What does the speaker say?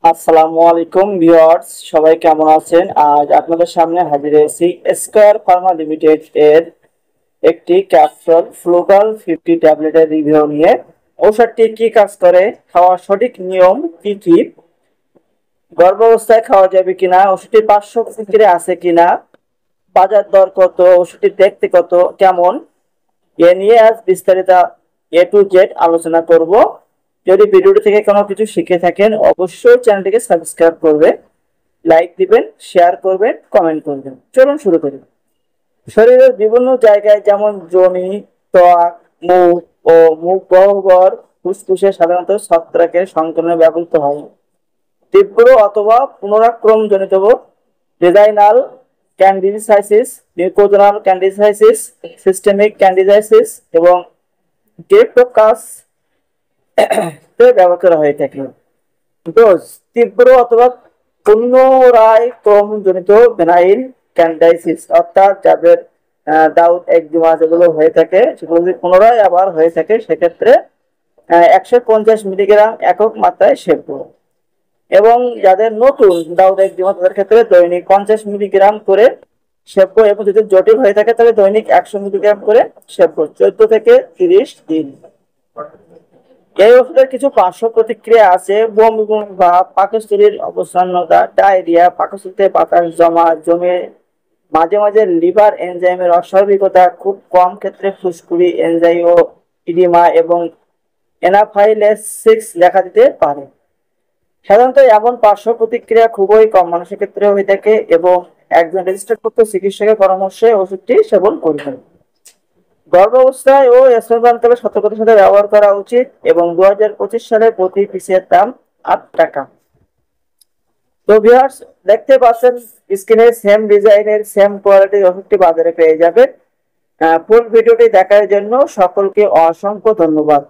আসসালামু আলাইকুম ভিউয়ার্স, সবাই কেমন আছেন? আজ আপনাদের সামনে হাজির হয়েছি স্কয়ার ফার্মা লিমিটেড এর একটি ক্যাপসুল ফ্লুগাল 50 ট্যাবলেটের রিভিউ নিয়ে। ঔষধটি কি কাজ করে, খাওয়ার সঠিক নিয়ম কি কি, গর্ভাবস্থায় খাওয়া যাবে কিনা, ওষুধটির পার্শ্ব প্রতিক্রিয়া আছে কিনা, বাজার দর কত, ওষুধটি দেখতে কত কেমন, এ নিয়ে আজ বিস্তারিত এ টু জেড আলোচনা করব। যদি ভিডিওটি থেকে কোনো কিছু শিখে থাকেন অবশ্যই চ্যানেলটিকে সাবস্ক্রাইব করবেন, লাইক দিবেন, শেয়ার করবেন, কমেন্ট করবেন। চলুন শুরু করি। শরীরের বিভিন্ন জায়গায় যেমন যোনি, ত্বক, মুখ ও মুখ গহ্বর, ফুসফুসে সাধারণত ছত্রাকের সংক্রমণে ব্যবহৃত হয়। তীব্র অথবা পুনরাক্রমণজনিত রেজাইনাল ক্যান্ডিডিসাইটিস, নিউকোজনাল ক্যান্ডিডিসাইটিস, সিস্টেমিক ক্যান্ডিডিসাইটিস এবং ক্রিপ্টোকাস ব্যবহার করা হয়ে থাকে। ডোজ: তীব্র অথবা পুনরাক্রমণজনিত বেনাইন ক্যান্ডিডিসাইটিস, অর্থাৎ যাদের দাউদ একজিমা যেগুলো হয়ে থাকে সেগুলো যদি পুনরায় আবার হয়ে থাকে সেক্ষেত্রে 150 মিলিগ্রাম একক মাত্রায় সেবন। এবং যাদের নতুন দাউদ একজিমা তাদের ক্ষেত্রে দৈনিক 50 মিলিগ্রাম করে সেব্য, এবং যদি জটিল হয়ে থাকে তাহলে দৈনিক 100 মিলিগ্রাম করে সেব্য 14 থেকে 30 দিন। এই ওষুধের কিছু পার্শ্ব প্রতিক্রিয়া আছে: বমি বমি ভাব, পাকস্থলীর অবসন্নতা, ডায়রিয়া, পাকস্থলীতে বাতাস জমে, মাঝে মাঝে লিভার এনজাইমের অস্বাভাবিকতা, খুব কম ক্ষেত্রে ফুসকুড়ি, এনজাইও ইডিমা এবং এনাফাইলেসিস দেখা দিতে পারে। সাধারণত এমন পার্শ্ব প্রতিক্রিয়া খুবই কম মানুষের ক্ষেত্রে হয়ে থাকে এবং একজন রেজিস্টার্ডভুক্ত চিকিৎসকের পরামর্শে ওষুধটি সেবন করবেন। গর্ভাবস্থায় ও স্তনদানকালে সতর্কতার সাথে ব্যবহার করা উচিত এবং 2025 সালে প্রতি পিসের দাম 8 টাকা। তো ভিউয়ার্স, দেখতে পাচ্ছেন স্ক্রিনে সেম ডিজাইনের সেম কোয়ালিটির ওষুধটি বাজারে পেয়ে যাবেন। ফুল ভিডিওটি দেখার জন্য সকলকে অসংখ্য ধন্যবাদ।